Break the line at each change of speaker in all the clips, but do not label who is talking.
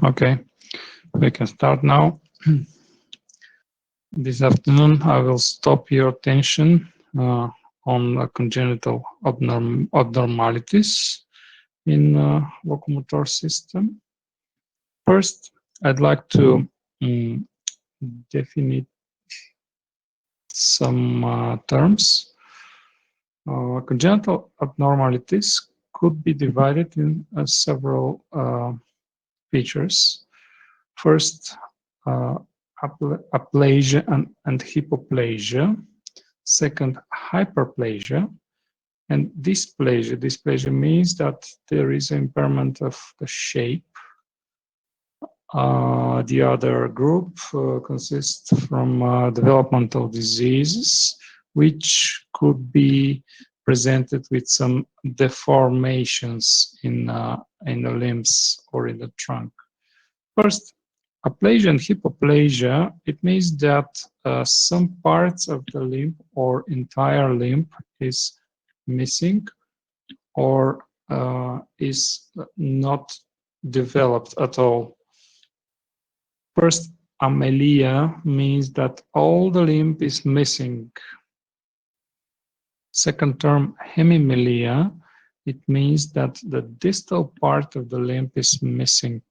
Okay, we can start now. This afternoon, I will stop your attention on congenital abnormalities in locomotor system. First, I'd like to define some terms. Congenital abnormalities could be divided in several features. First, aplasia and hypoplasia. Second, hyperplasia and dysplasia. Dysplasia means that there is impairment of the shape. The other group consists from developmental diseases, which could be presented with some deformations in the limbs or in the trunk. First, aplasia and hypoplasia, it means that some parts of the limb or entire limb is missing or is not developed at all. First, amelia means that all the limb is missing. Second term, hemimelia, it means that the distal part of the limb is missing.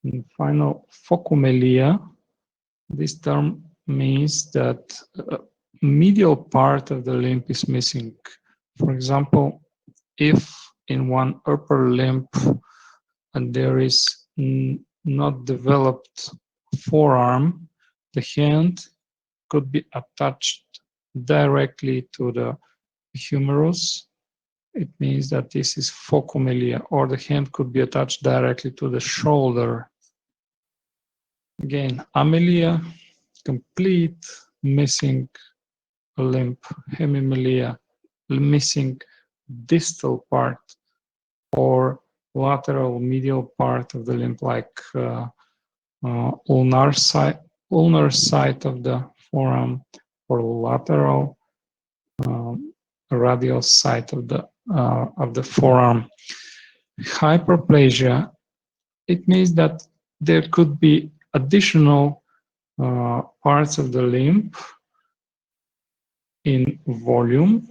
And final, phocomelia, this term means that medial part of the limb is missing. For example, if in one upper limb and there is not developed forearm, the hand could be attached directly to the humerus. It means that this is phocomelia, or the hand could be attached directly to the shoulder. Again, amelia, complete missing limb, hemimelia, missing distal part or lateral medial part of the limb, like ulnar side of the forearm or lateral radial side of the forearm. Hyperplasia, it means that there could be additional parts of the limb in volume.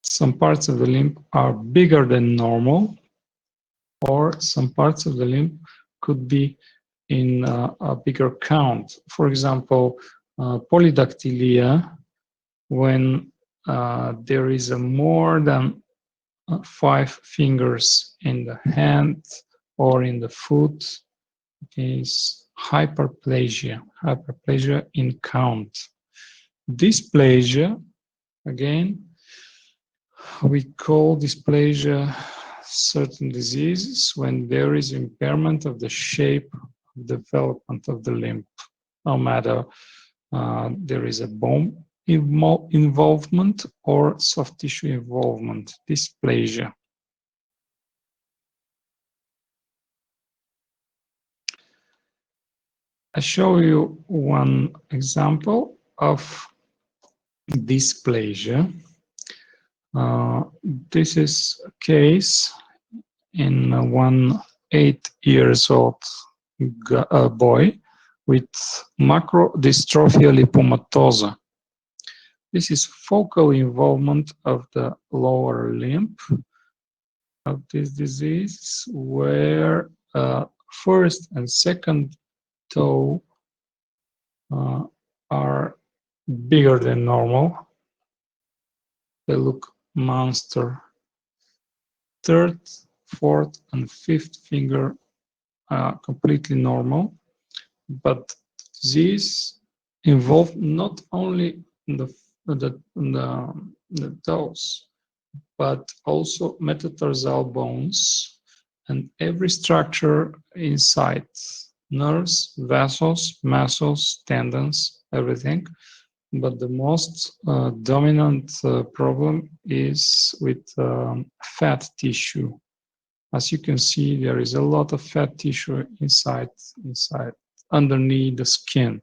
Some parts of the limb are bigger than normal, or some parts of the limb could be in a bigger count. For example, polydactylia, when there is more than 5 fingers in the hand or in the foot, is hyperplasia in count. Dysplasia, again, we call dysplasia certain diseases when there is impairment of the shape of development of the limb, no matter there is a bone involvement or soft tissue involvement, dysplasia. I show you one example of dysplasia. This is a case in one 8-year-old boy with macrodystrophia lipomatosa. This is focal involvement of the lower limb of this disease, where first and second toe are bigger than normal. They look monster. Third, fourth, and fifth finger are completely normal, but disease involved not only in the toes, but also metatarsal bones and every structure inside, nerves, vessels, muscles, tendons, everything. But the most dominant problem is with fat tissue. As you can see, there is a lot of fat tissue inside, underneath the skin.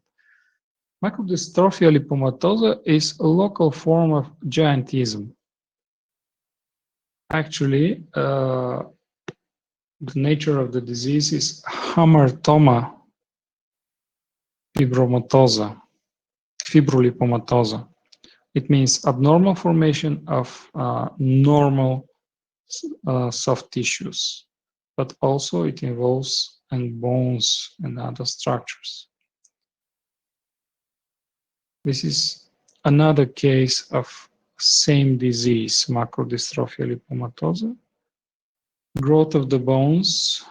Macrodystrophia lipomatosa is a local form of giantism. Actually, The nature of the disease is hamartoma fibromatosa, fibrolipomatosa. It means abnormal formation of normal soft tissues, but also it involves bones and other structures. This is another case of same disease, macrodystrophia lipomatosa. Growth of the bones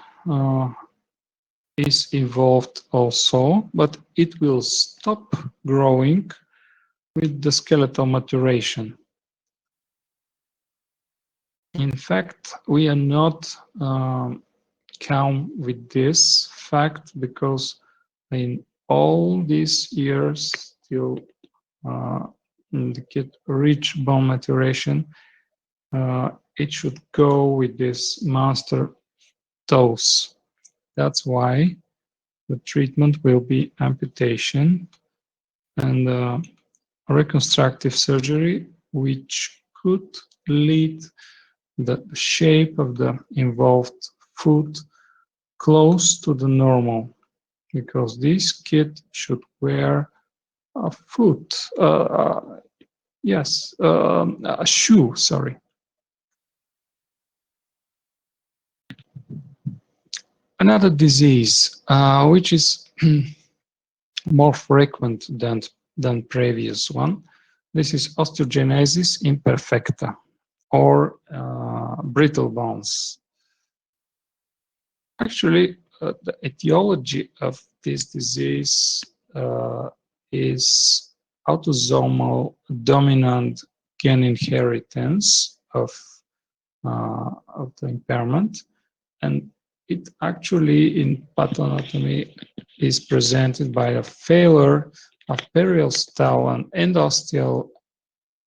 is involved also, but it will stop growing with the skeletal maturation. In fact, we are not calm with this fact because in all these years till the kid reach bone maturation, it should go with this monster dose. That's why the treatment will be amputation and reconstructive surgery, which could lead the shape of the involved foot close to the normal, because this kid should wear a foot, a shoe, sorry. Another disease, which is more frequent than previous one, this is osteogenesis imperfecta, or brittle bones. Actually, the etiology of this disease is autosomal dominant gain inheritance of the impairment, and it actually in pathanatomy is presented by a failure of periosteal and endosteal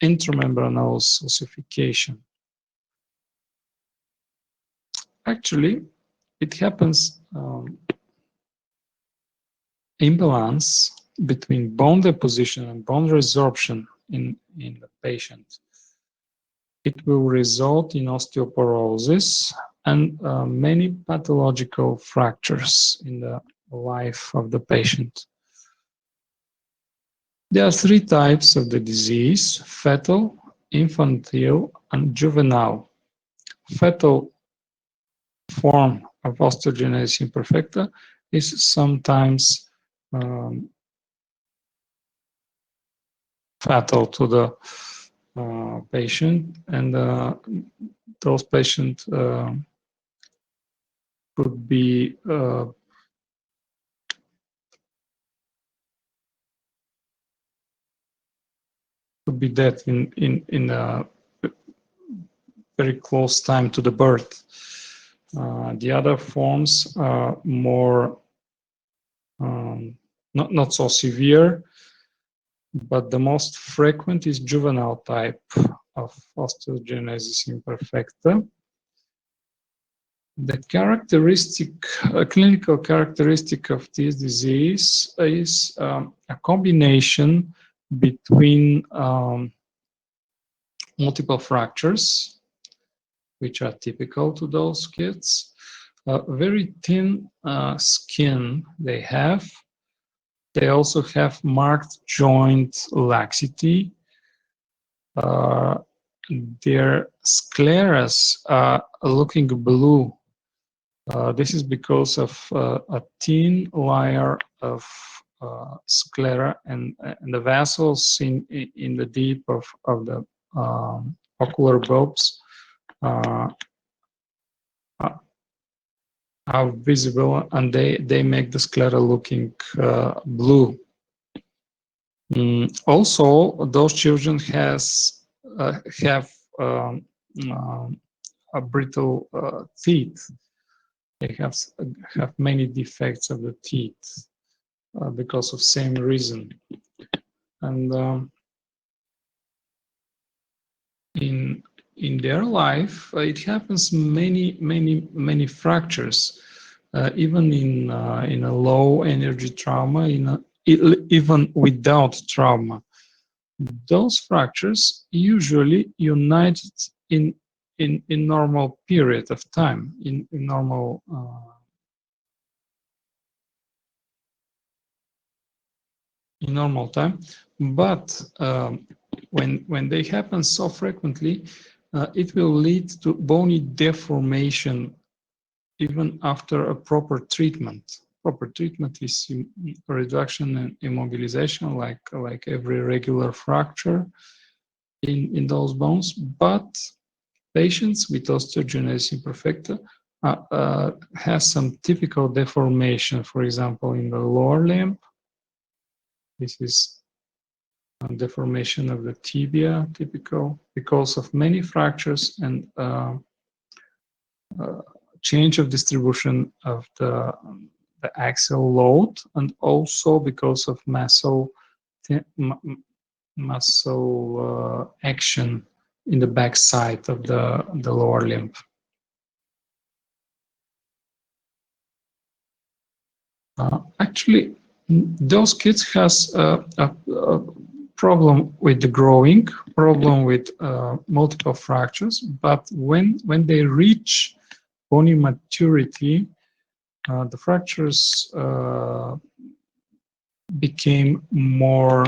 intramembranous ossification. Actually, it happens imbalance between bone deposition and bone resorption in the patient. It will result in osteoporosis and many pathological fractures in the life of the patient. There are three types of the disease: fetal, infantile, and juvenile. Fetal form of osteogenesis imperfecta is sometimes fatal to the patient, and those patients could be dead in a very close time to the birth. The other forms are more not so severe, but the most frequent is juvenile type of osteogenesis imperfecta. The clinical characteristic of this disease is a combination between multiple fractures, which are typical to those kids, very thin skin they have. They also have marked joint laxity. Their scleras are looking blue. This is because of a thin layer of sclera and the vessels in the deep of the ocular bulbs are visible, and they make the sclera looking blue. Also, those children have a brittle teeth. They have many defects of the teeth because of same reason. And in their life, it happens many fractures, even in a low energy trauma, even without trauma. Those fractures usually unite in in normal period of time, in normal time, but when they happen so frequently, it will lead to bony deformation even after a proper treatment. Proper treatment is reduction and immobilization, like every regular fracture in those bones. But patients with osteogenesis imperfecta has some typical deformation. For example, in the lower limb, this is a deformation of the tibia, typical because of many fractures and change of distribution of the axial load, and also because of muscle action in the back side of the lower limb. Actually, those kids has a problem with the growing, problem with multiple fractures, but when they reach bony maturity, the fractures became more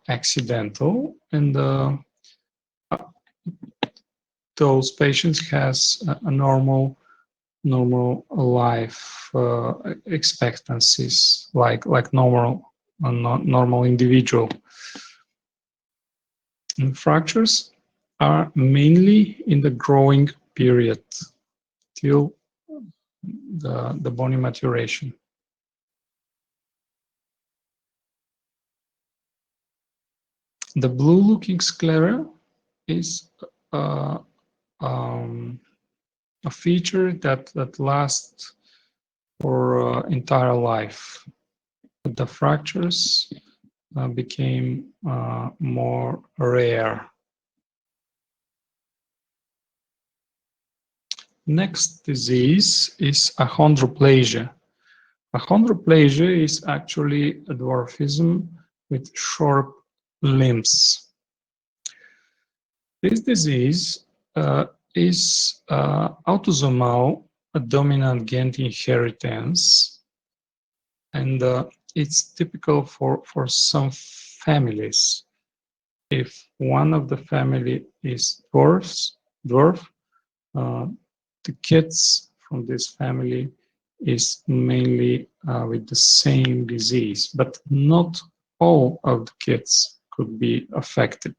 accidental, and those patients has a normal life expectancies, like normal individual. And fractures are mainly in the growing period till the bony maturation. The blue-looking sclera is a feature that lasts for entire life. But the fractures became more rare. Next disease is achondroplasia. Achondroplasia is actually a dwarfism with short limbs. This disease is autosomal dominant gain inheritance, and it's typical for some families. If one of the family is dwarf, the kids from this family is mainly with the same disease, but not all of the kids could be affected.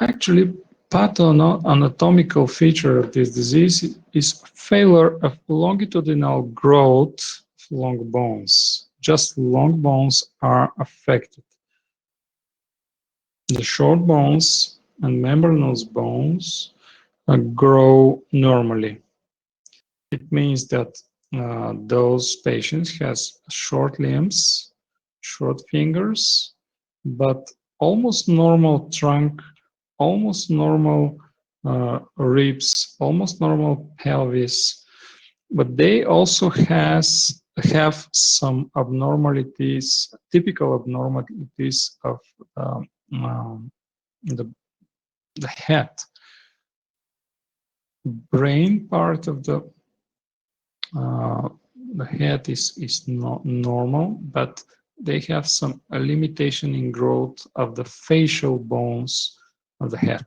Actually, pathoanatomical feature of this disease is failure of longitudinal growth of long bones. Just long bones are affected. The short bones and membranous bones grow normally. It means that those patients has short limbs, short fingers, but almost normal trunk, almost normal ribs, almost normal pelvis, but they also have some abnormalities, typical abnormalities of the head. Brain part of the head is not normal, but they have some limitation in growth of the facial bones of the head.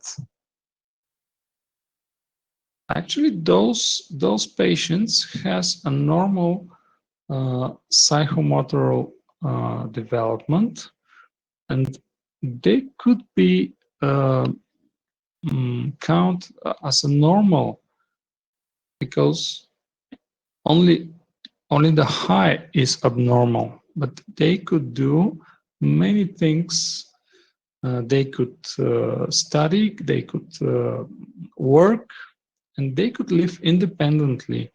Actually, those patients has a normal psychomotor development, and they could be count as a normal because only the high is abnormal, but they could do many things. They could study, they could work, and they could live independently.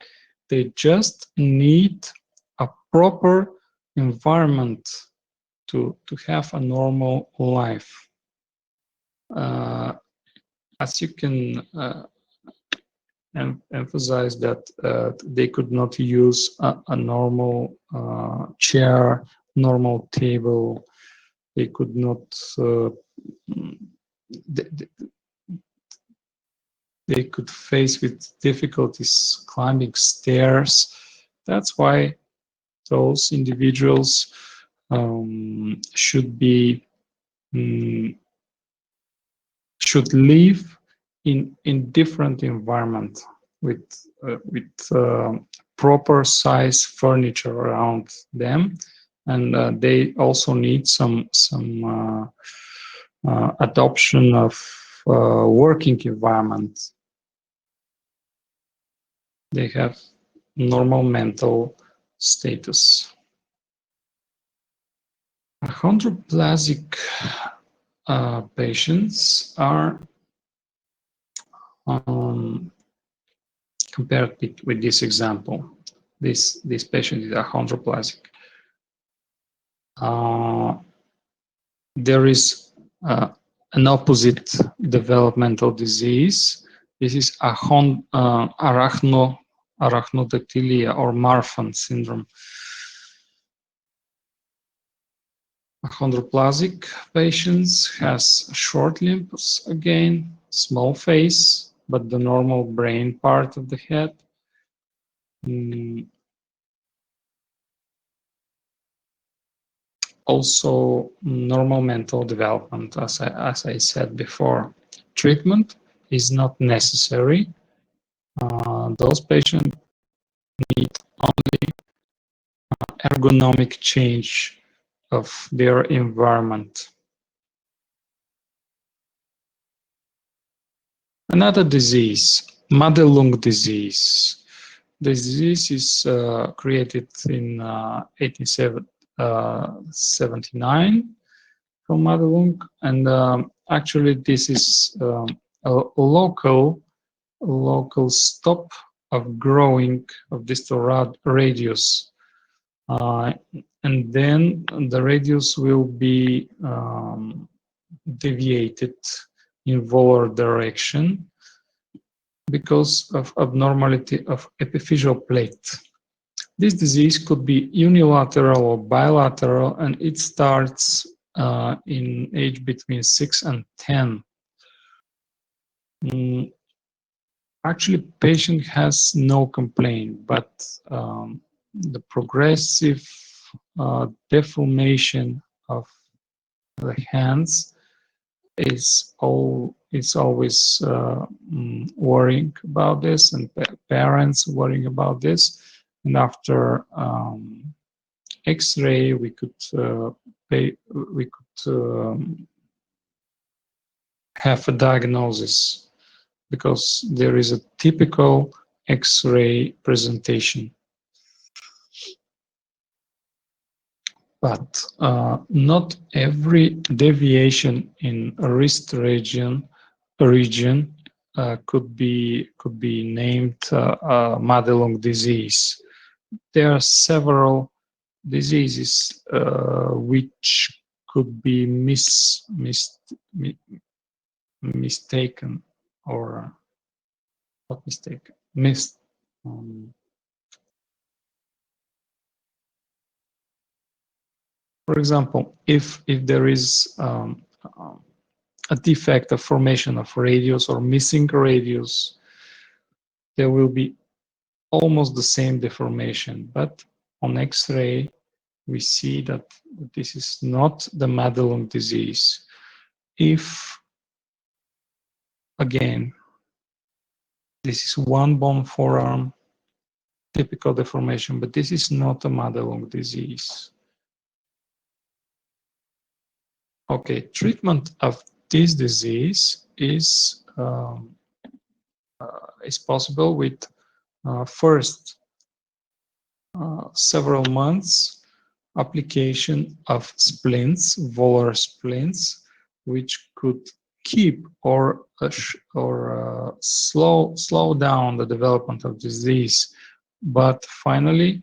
They just need a proper environment to have a normal life. As you can emphasize that they could not use a normal chair, normal table. They could not. they could face with difficulties climbing stairs. That's why those individuals should be should live in different environment with proper size furniture around them, and they also need some adoption of working environment. They have normal mental status. Achondroplasic patients are compared with this example. This patient is achondroplasic. There is an opposite developmental disease. This is arachnodactylia or Marfan syndrome. Achondroplasic patients has short limbs again, small face, but the normal brain part of the head. Also normal mental development, as I said before. Treatment is not necessary. Those patients need only ergonomic change of their environment. Another disease, Madelung disease. The disease is created in 1879 from Madelung, and actually this is a local stop of growing of distal radius, and then the radius will be deviated in volar direction because of abnormality of epiphyseal plate. This disease could be unilateral or bilateral, and it starts in age between 6 and 10. Actually, patient has no complaint, but the progressive deformation of the hands is always worrying about this, and parents worrying about this. And after X-ray, we could have a diagnosis because there is a typical X-ray presentation. But not every deviation in a wrist region could be named Madelung disease. There are several diseases which could be mistaken or not mistaken, missed. For example, if there is a defect of formation of radius or missing radius, there will be almost the same deformation. But on X-ray, we see that this is not the Madelung disease. If, again, this is one bone forearm, typical deformation, but this is not a Madelung disease. Okay, treatment of this disease is possible with first several months application of splints, volar splints, which could keep or slow down the development of disease. But finally,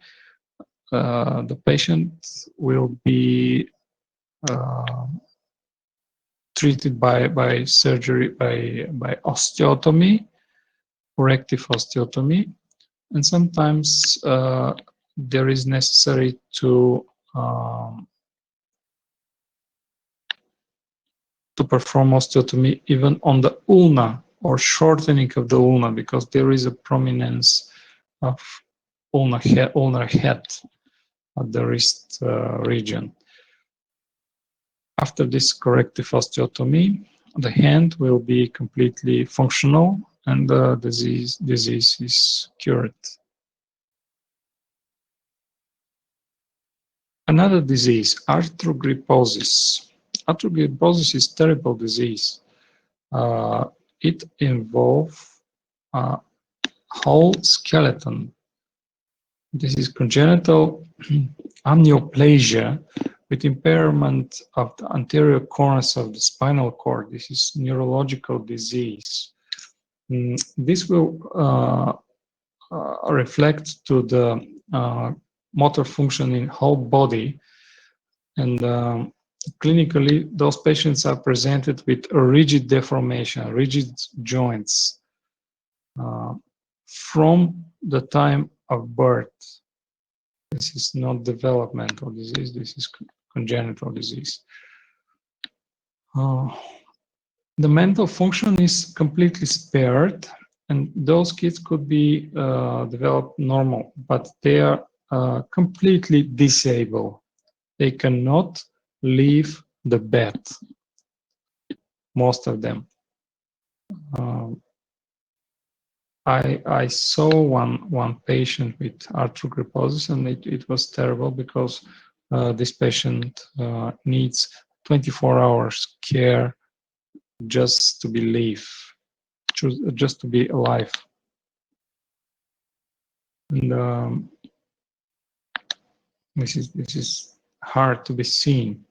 the patient will be treated by surgery, by osteotomy, corrective osteotomy, and sometimes there is necessary to perform osteotomy even on the ulna or shortening of the ulna, because there is a prominence of ulnar head at the wrist region. After this corrective osteotomy, the hand will be completely functional and the disease is cured. Another disease, arthrogryposis. Arthrogryposis is a terrible disease. It involves whole skeleton. This is congenital amnioplasia with impairment of the anterior corners of the spinal cord. This is neurological disease. This will reflect to the motor function in whole body, and clinically those patients are presented with a rigid deformation, rigid joints from the time of birth. This is not developmental disease, this is congenital disease. The mental function is completely spared, and those kids could be developed normal, but they are completely disabled. They cannot leave the bed, most of them. I saw one patient with arthrogryposis, and it was terrible because this patient needs 24 hours care just to believe, just to be alive. And this is hard to be seen.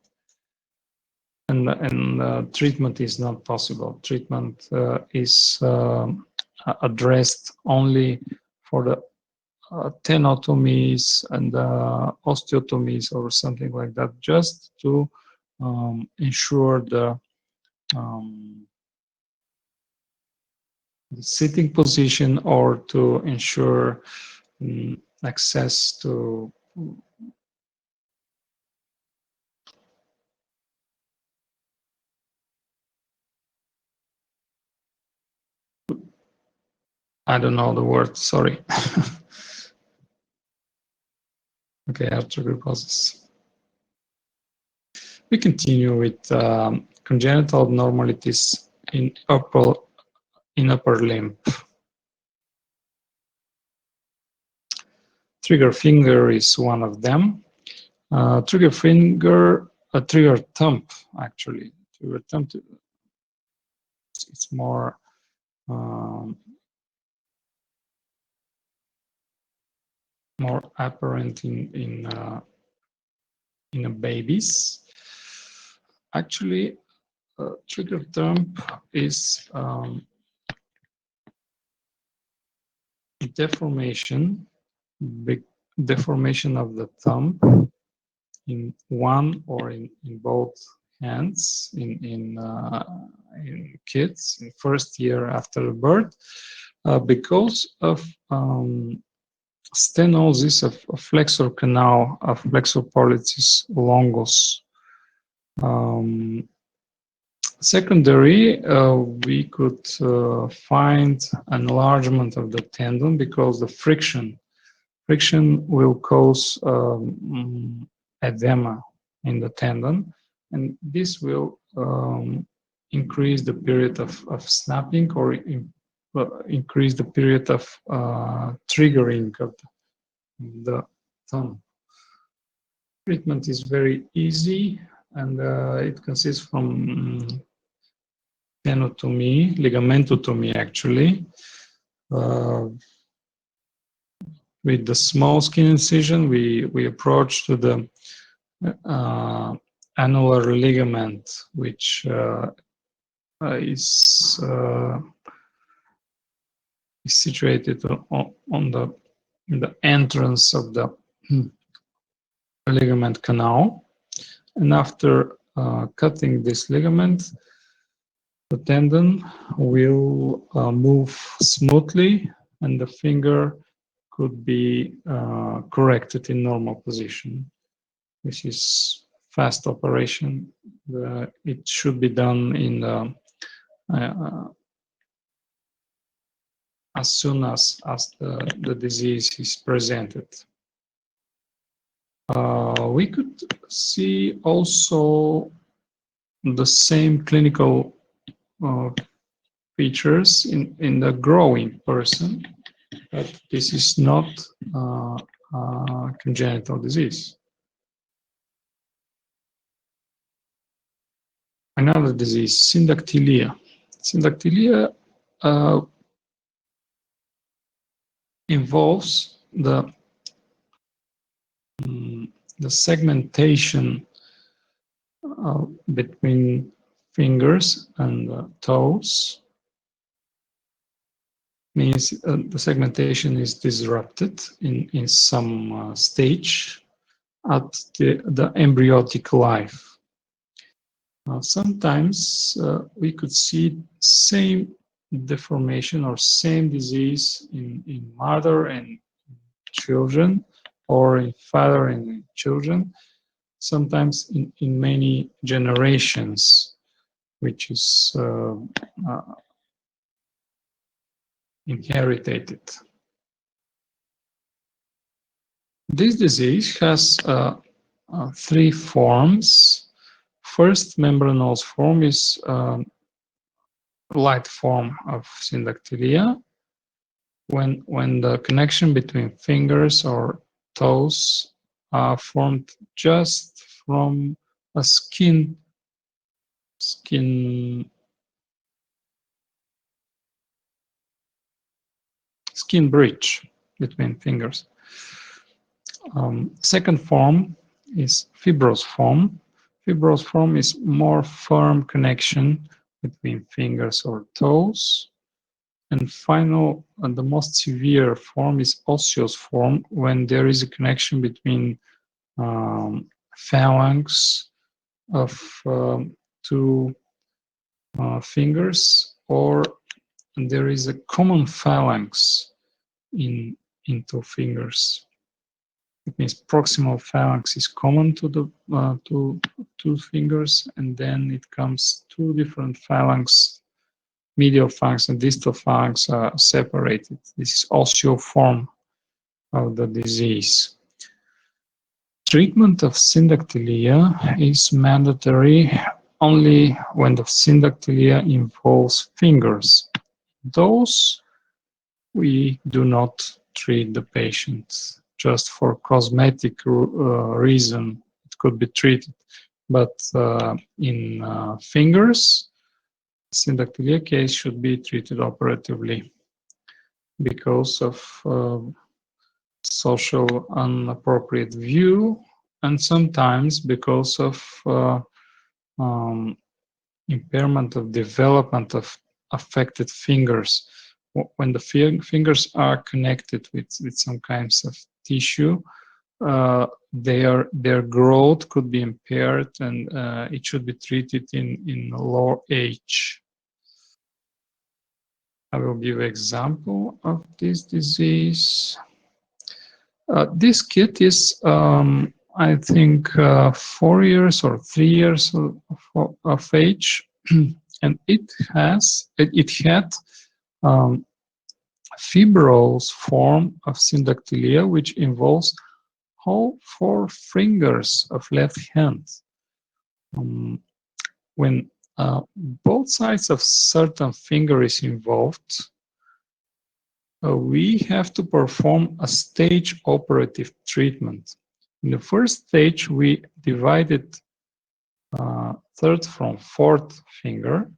And treatment is not possible. Treatment is addressed only for the tenotomies and osteotomies or something like that, just to ensure the sitting position, or to ensure access to I don't know the word, sorry. Okay, arthrogryposis. We continue with congenital abnormalities in upper limb. Trigger finger is one of them. Trigger finger, a trigger thumb, actually. Trigger thumb, it's more more apparent in babies. Actually, trigger thumb is deformation, big deformation of the thumb in one or in both hands in kids in first year after birth, because of stenosis of flexor canal, of flexor pollicis longus. Secondary, we could find enlargement of the tendon because the friction will cause edema in the tendon, and this will increase the period of snapping, or increase the period of triggering of the thumb. Treatment is very easy, and it consists from tenotomy, ligamentotomy actually, with the small skin incision. We approach to the annular ligament, which is situated on the entrance of the ligament canal. And after cutting this ligament, the tendon will move smoothly, and the finger could be corrected in normal position. This is fast operation. It should be done in the as soon as the disease is presented. We could see also the same clinical features in the growing person, but this is not a congenital disease. Another disease, syndactylia. Syndactylia involves the segmentation between fingers and toes. Means the segmentation is disrupted in some stage at the embryonic life. Sometimes we could see same deformation or same disease in mother and children, or in father and children, sometimes in many generations, which is inherited. This disease has three forms. First membranous form is light form of syndactylia, when the connection between fingers or toes are formed just from a skin bridge between fingers. Second form is fibrous form. Fibrous form is more firm connection between fingers or toes. And final, and the most severe form is osseous form, when there is a connection between phalanx of two fingers, or there is a common phalanx in two fingers. It means proximal phalanx is common to the two fingers, and then it comes two different phalanx. Medial phalanx and distal phalanx are separated. This is osseo form of the disease. Treatment of syndactylia is mandatory only when the syndactylia involves fingers. Those we do not treat the patient just for cosmetic reason. It could be treated, but in fingers, syndactylia case should be treated operatively because of social inappropriate view, and sometimes because of impairment of development of affected fingers. When the fingers are connected with some kinds of tissue, their growth could be impaired, and it should be treated in low age. I will give an example of this disease. This kid is, I think, 4 years or 3 years of age, and it had fibrous form of syndactylia, which involves whole 4 fingers of left hand. When both sides of certain finger is involved, we have to perform a stage operative treatment. In the first stage, we divided third from fourth finger,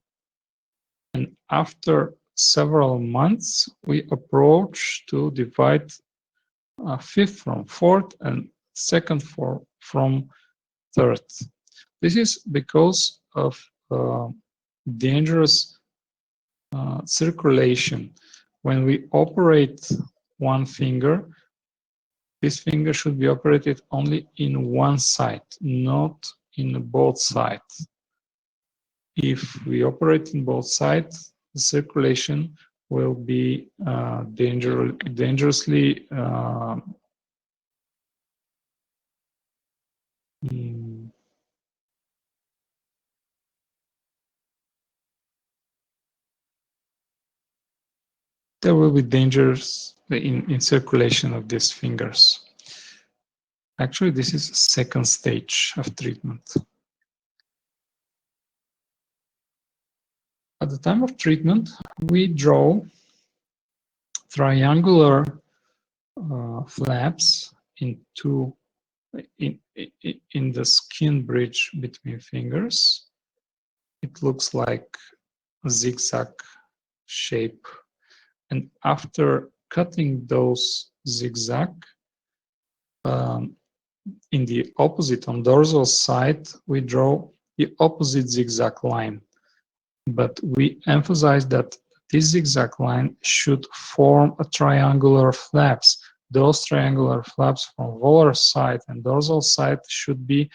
and after several months, we approach to divide fifth from fourth and second from third. This is because of dangerous circulation. When we operate one finger, this finger should be operated only in one side, not in both sides. If we operate in both sides, the circulation will be dangerously there will be dangers in circulation of these fingers. Actually, this is the second stage of treatment. At the time of treatment, we draw triangular flaps in the skin bridge between fingers. It looks like a zigzag shape. And after cutting those zigzag, in the opposite, on dorsal side, we draw the opposite zigzag line. But we emphasize that this zigzag line should form a triangular flaps. Those triangular flaps from volar side and dorsal side should be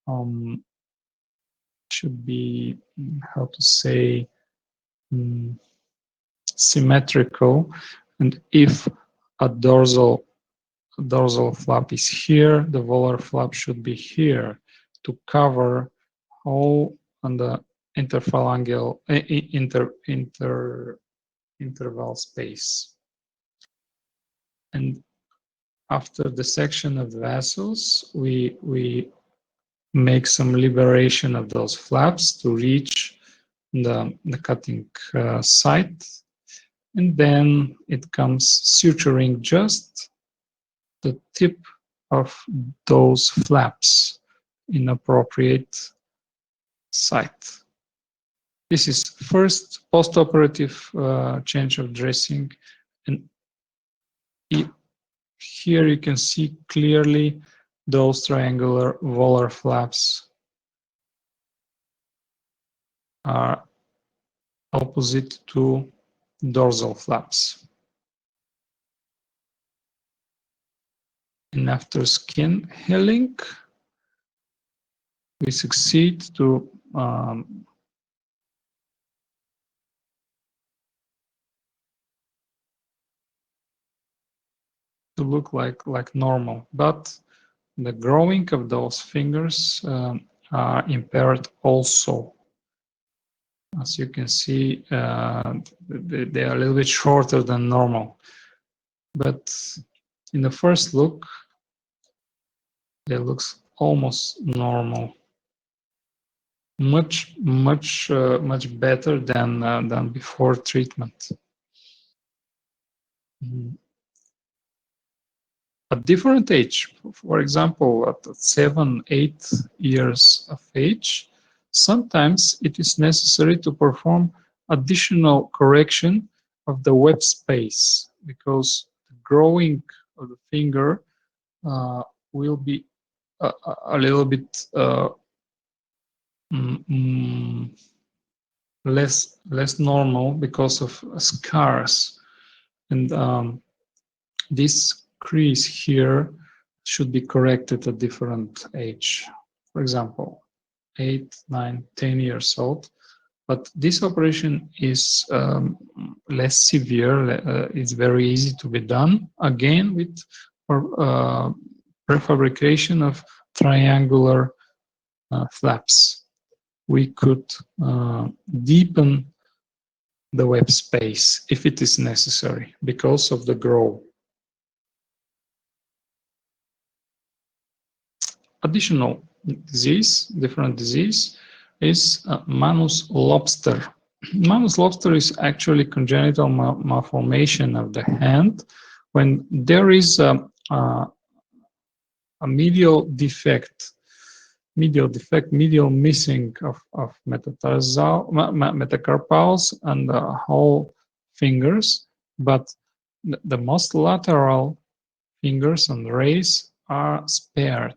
how to say, symmetrical. And if a dorsal flap is here, the volar flap should be here to cover all on the interphalangeal interval space. And after the section of the vessels, we make some liberation of those flaps to reach the cutting site, and then it comes suturing just the tip of those flaps in appropriate site. This is first post-operative change of dressing, and here you can see clearly those triangular volar flaps are opposite to dorsal flaps. And after skin healing, we succeed to look like normal, but the growing of those fingers are impaired also. As you can see, they are a little bit shorter than normal, but in the first look, they look almost normal. Much better than before treatment. At different age, for example, at 7, 8 years of age, sometimes it is necessary to perform additional correction of the web space, because the growing of the finger will be a little bit less normal because of scars, and this crease here should be corrected at different age. For example, 8, 9, 10 years old. But this operation is less severe. It's very easy to be done. Again, with prefabrication of triangular flaps. We could deepen the web space if it is necessary because of the growth. Additional disease, different disease, is Manus lobster. Manus lobster is actually congenital malformation of the hand when there is a medial defect, medial missing of metacarpals and the whole fingers, but the most lateral fingers and rays are spared.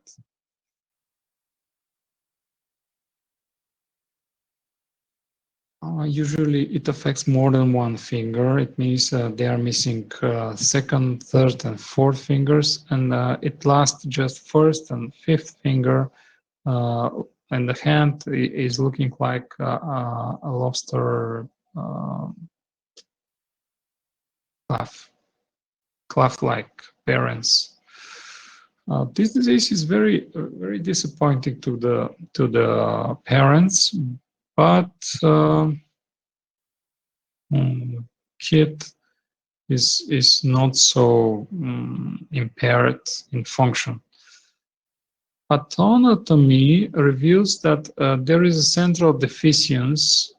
Usually it affects more than one finger. It means they are missing second, third, and fourth fingers, and it lasts just first and fifth finger, and the hand is looking like a lobster cleft-like appearance. This disease is very disappointing to the parents, but kid is not so impaired in function. Pathonatomy reveals that there is a central deficiency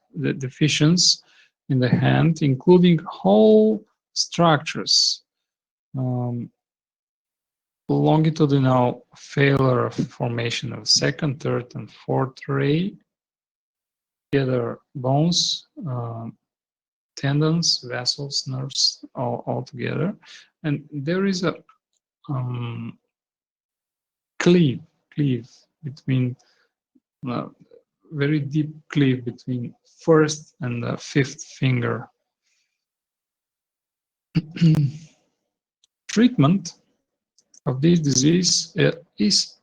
in the hand, including whole structures. Longitudinal failure of formation of second, third, and fourth ray, together bones, tendons, vessels, nerves, all together, and there is a cleave between very deep cleave between first and the fifth finger. Treatment of this disease is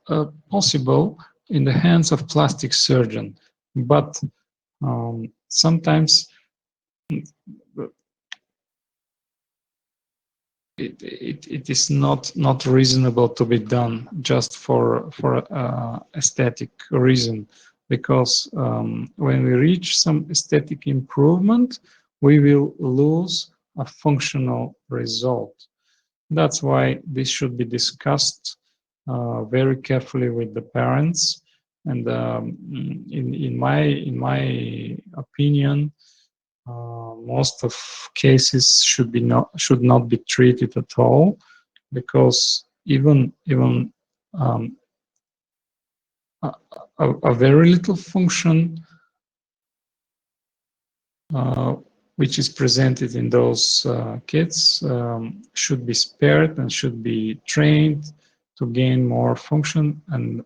possible in the hands of plastic surgeon, but sometimes it is not reasonable to be done just for aesthetic reason, because when we reach some aesthetic improvement, we will lose a functional result. That's why this should be discussed very carefully with the parents. And in my opinion, most of cases should not be treated at all, because even a very little function which is presented in those kids should be spared and should be trained to gain more function and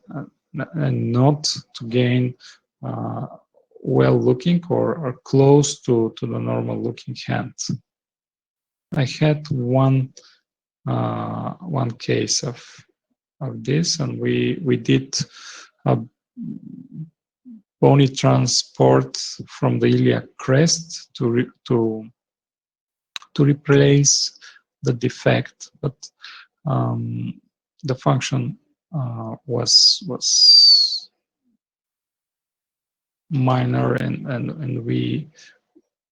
not to gain well-looking or close to the normal-looking hand. I had one case of this, and we did a bony transport from the iliac crest to replace the defect, but the function was minor, and we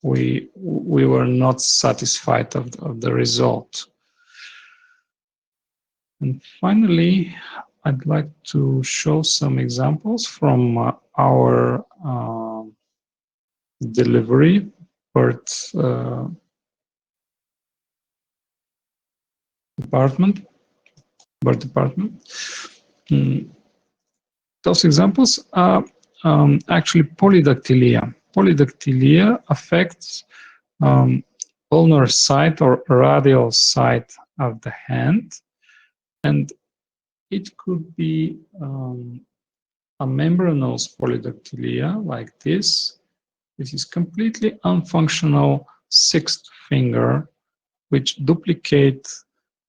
were not satisfied of the result. And finally, I'd like to show some examples from our delivery birth department. Those examples are actually polydactylia. Polydactylia affects ulnar side or radial side of the hand, and it could be a membranous polydactylia like this. This is completely unfunctional sixth finger, which duplicates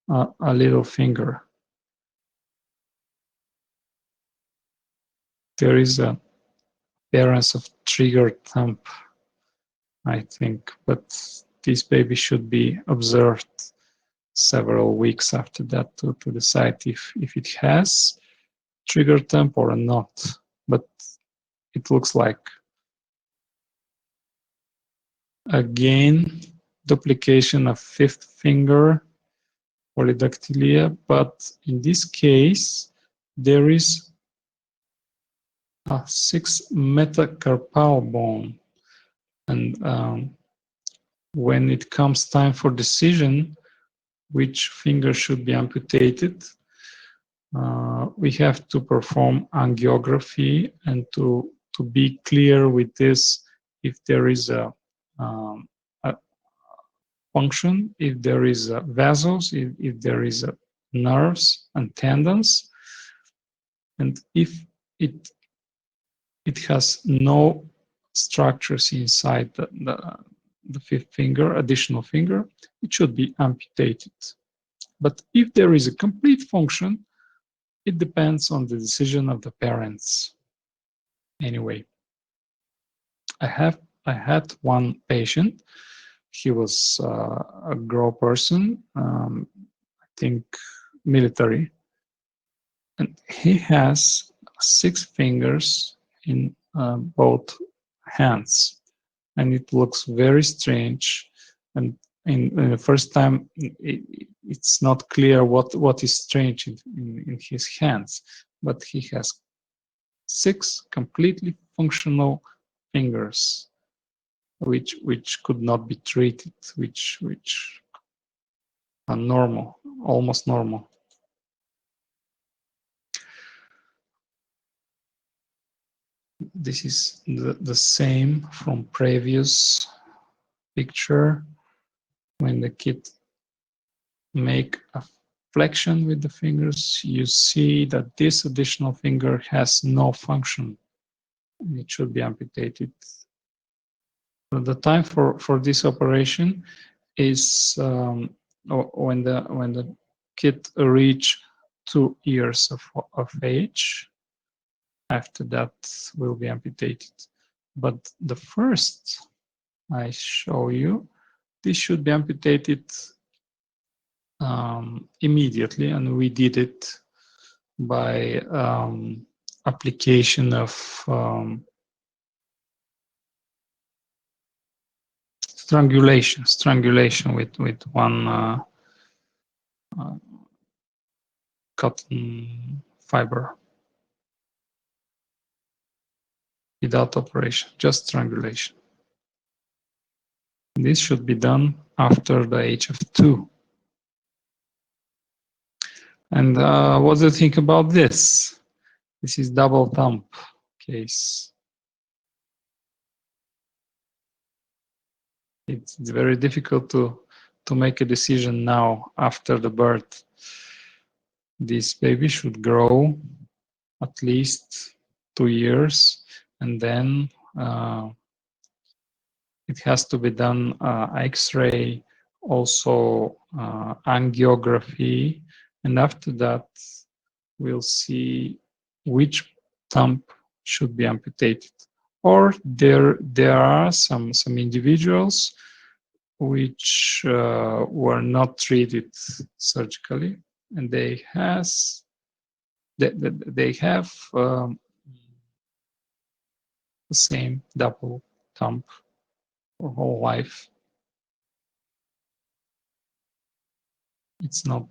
a little finger. There is a appearance of trigger thumb, I think, but this baby should be observed several weeks after that to decide if it has trigger thumb or not. But it looks like, again, duplication of fifth finger polydactylia, but in this case there is a sixth metacarpal bone, and when it comes time for decision which finger should be amputated, we have to perform angiography and to be clear with this, if there is a function, if there is vessels, if there is nerves and tendons, and if it has no structures inside the fifth finger, additional finger, it should be amputated. But if there is a complete function, it depends on the decision of the parents. Anyway, I had one patient. He was a grow person, I think military, and he has 6 fingers in both hands, and it looks very strange. And in the first time, it's not clear what is strange in his hands, but he has 6 completely functional fingers, which could not be treated, which are normal, almost normal. This is the same from previous picture, when the kid make a flexion with the fingers, you see that this additional finger has no function. It should be amputated. The time for this operation is when the kid reach 2 years of age. After that will be amputated. But the first I show you, this should be amputated immediately, and we did it by application of strangulation with one cotton fiber, without operation, just strangulation. This should be done after the age of 2. And what do you think about this? This is double thumb case. It's very difficult to make a decision now after the birth. This baby should grow at least 2 years, and then it has to be done X-ray, also angiography, and after that we'll see which thumb should be amputated. Or there are some individuals which were not treated surgically, and they have the same double thumb for whole life. It's not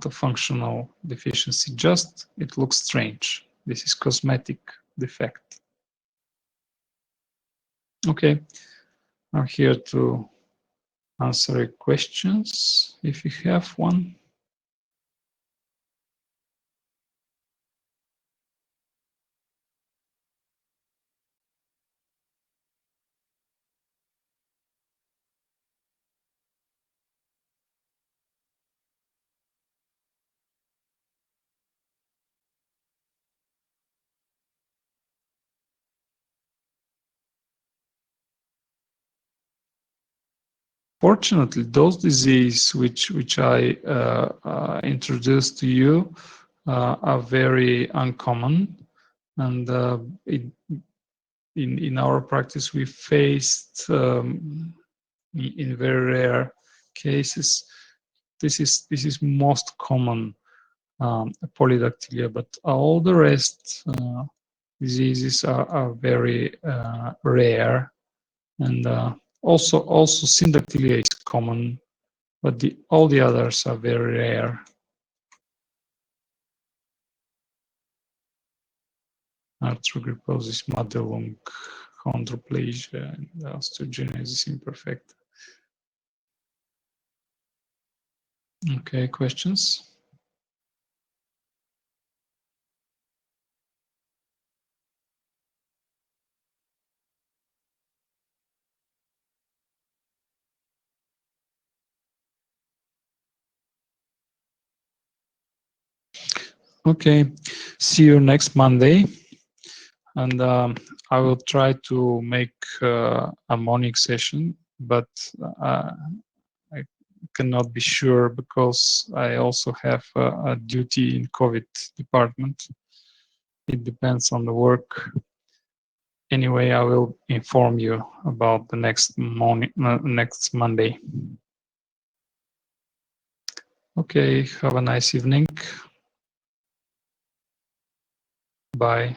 a functional deficiency, just it looks strange. This is cosmetic defect. Okay, I'm here to answer your questions if you have one. Fortunately, those diseases which I introduced to you are very uncommon, and in our practice we faced in very rare cases. This is most common polydactylia, but all the rest diseases are very rare, and also syndactylia is common, but all the others are very rare. Arthrogryposis, Madelung, chondroplasia, and osteogenesis imperfecta. Okay, questions? Okay, see you next Monday, and I will try to make a morning session, but I cannot be sure because I also have a duty in COVID department. It depends on the work. Anyway, I will inform you about the next morning, next Monday. Okay, have a nice evening. Bye.